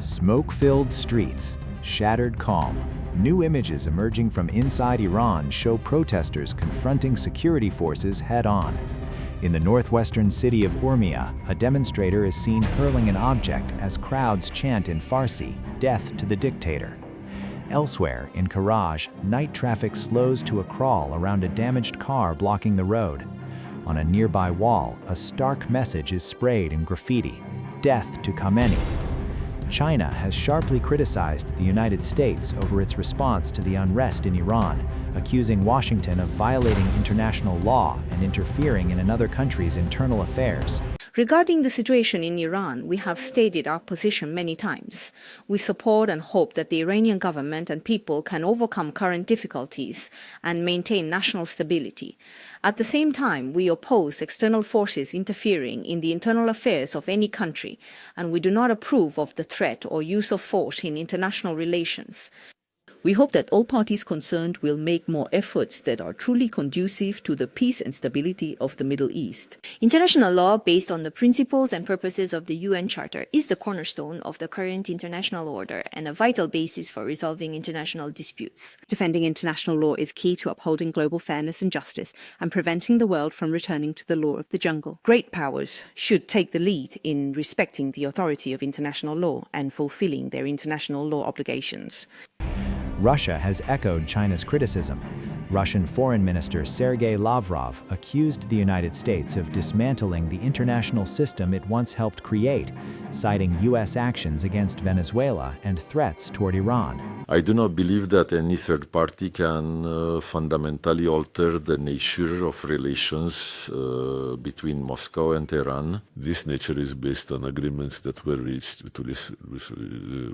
Smoke-filled streets, shattered calm. New images emerging from inside Iran show protesters confronting security forces head-on. In the northwestern city of Urmia, a demonstrator is seen hurling an object as crowds chant in Farsi, "Death to the Dictator." Elsewhere, in Karaj, night traffic slows to a crawl around a damaged car blocking the road. On a nearby wall, a stark message is sprayed in graffiti, "Death to Khamenei." China has sharply criticized the United States over its response to the unrest in Iran, accusing Washington of violating international law and interfering in another country's internal affairs. Regarding the situation in Iran, we have stated our position many times. We support and hope that the Iranian government and people can overcome current difficulties and maintain national stability. At the same time, we oppose external forces interfering in the internal affairs of any country, and we do not approve of the threat or use of force in international relations. We hope that all parties concerned will make more efforts that are truly conducive to the peace and stability of the Middle East. International law, based on the principles and purposes of the UN Charter, is the cornerstone of the current international order and a vital basis for resolving international disputes. Defending international law is key to upholding global fairness and justice and preventing the world from returning to the law of the jungle. Great powers should take the lead in respecting the authority of international law and fulfilling their international law obligations. Russia has echoed China's criticism. Russian Foreign Minister Sergei Lavrov accused the United States of dismantling the international system it once helped create, citing U.S. actions against Venezuela and threats toward Iran. I do not believe that any third party can fundamentally alter the nature of relations between Moscow and Tehran. This nature is based on agreements that were reached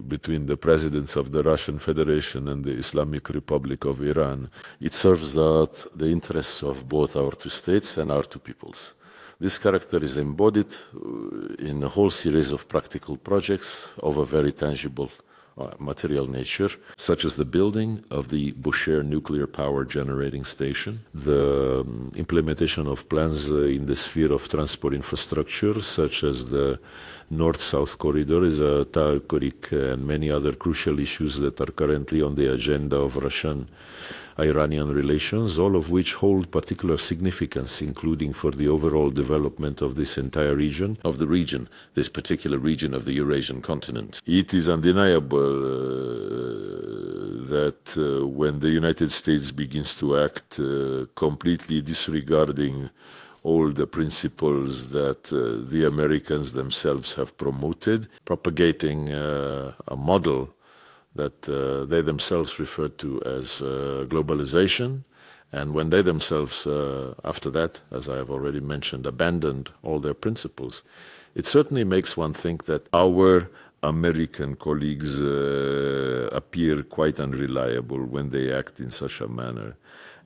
between the presidents of the Russian Federation and the Islamic Republic of Iran. It serves the interests of both our two states and our two peoples. This character is embodied in a whole series of practical projects of a very tangible material nature, such as the building of the Bushehr nuclear power generating station, the implementation of plans in the sphere of transport infrastructure, such as the North-South corridor, Takurik, and many other crucial issues that are currently on the agenda of Russian-Iranian relations, all of which hold particular significance, including for the overall development of this entire region, this particular region of the Eurasian continent. It is undeniable that when the United States begins to act completely disregarding all the principles that the Americans themselves have promoted, propagating a model that they themselves refer to as globalization, and when they themselves, after that, as I have already mentioned, abandoned all their principles, it certainly makes one think that our American colleagues appear quite unreliable when they act in such a manner,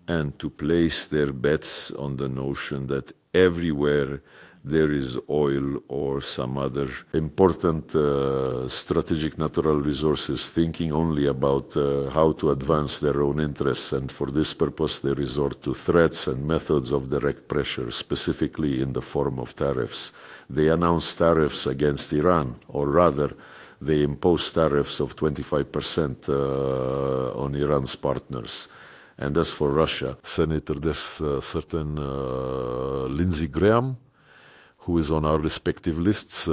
and to place their bets on the notion that everywhere there is oil or some other important strategic natural resources, thinking only about how to advance their own interests, and for this purpose they resort to threats and methods of direct pressure, specifically in the form of tariffs. They announce tariffs against Iran, or rather, they impose tariffs of 25% on Iran's partners. And as for Russia, Senator, there's certain Lindsey Graham, who is on our respective lists.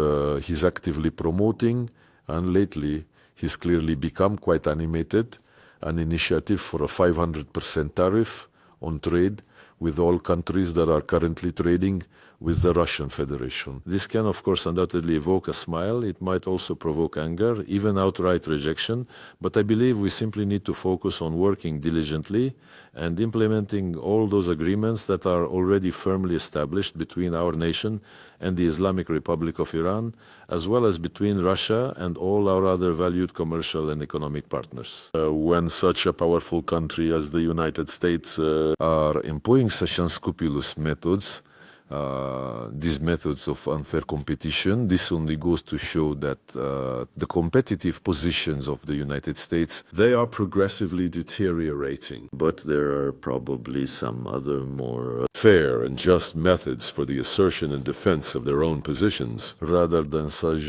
He's actively promoting, and lately he's clearly become quite animated, an initiative for a 500% tariff on trade with all countries that are currently trading with the Russian Federation. This can, of course, undoubtedly evoke a smile. It might also provoke anger, even outright rejection. But I believe we simply need to focus on working diligently and implementing all those agreements that are already firmly established between our nation and the Islamic Republic of Iran, as well as between Russia and all our other valued commercial and economic partners. When such a powerful country as the United States are employing such unscrupulous methods, these methods of unfair competition. This only goes to show that the competitive positions of the United States, they are progressively deteriorating. But there are probably some other more fair and just methods for the assertion and defense of their own positions, rather than such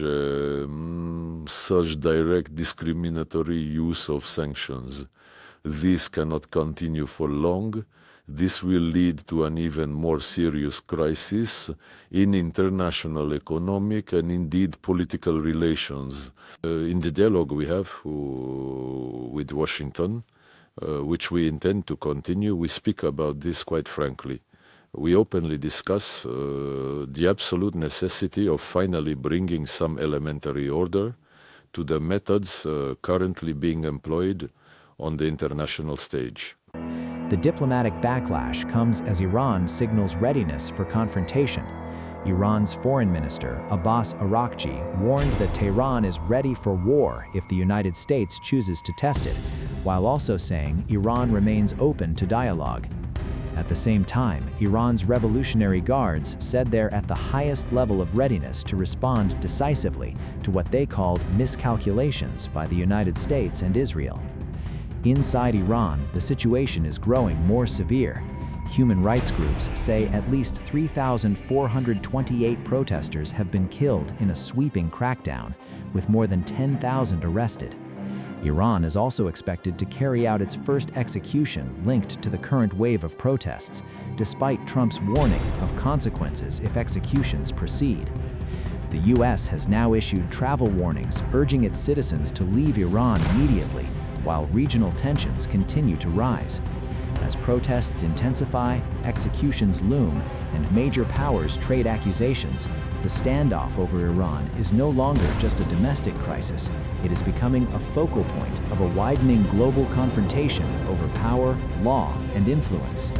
direct discriminatory use of sanctions. This cannot continue for long. This will lead to an even more serious crisis in international economic and indeed political relations. In the dialogue we have with Washington, which we intend to continue, we speak about this quite frankly. We openly discuss the absolute necessity of finally bringing some elementary order to the methods currently being employed on the international stage. The diplomatic backlash comes as Iran signals readiness for confrontation. Iran's foreign minister, Abbas Arakchi, warned that Tehran is ready for war if the United States chooses to test it, while also saying Iran remains open to dialogue. At the same time, Iran's Revolutionary Guards said they're at the highest level of readiness to respond decisively to what they called miscalculations by the United States and Israel. Inside Iran, the situation is growing more severe. Human rights groups say at least 3,428 protesters have been killed in a sweeping crackdown, with more than 10,000 arrested. Iran is also expected to carry out its first execution linked to the current wave of protests, despite Trump's warning of consequences if executions proceed. The U.S. has now issued travel warnings urging its citizens to leave Iran immediately, while regional tensions continue to rise. As protests intensify, executions loom, and major powers trade accusations, the standoff over Iran is no longer just a domestic crisis. It is becoming a focal point of a widening global confrontation over power, law, and influence.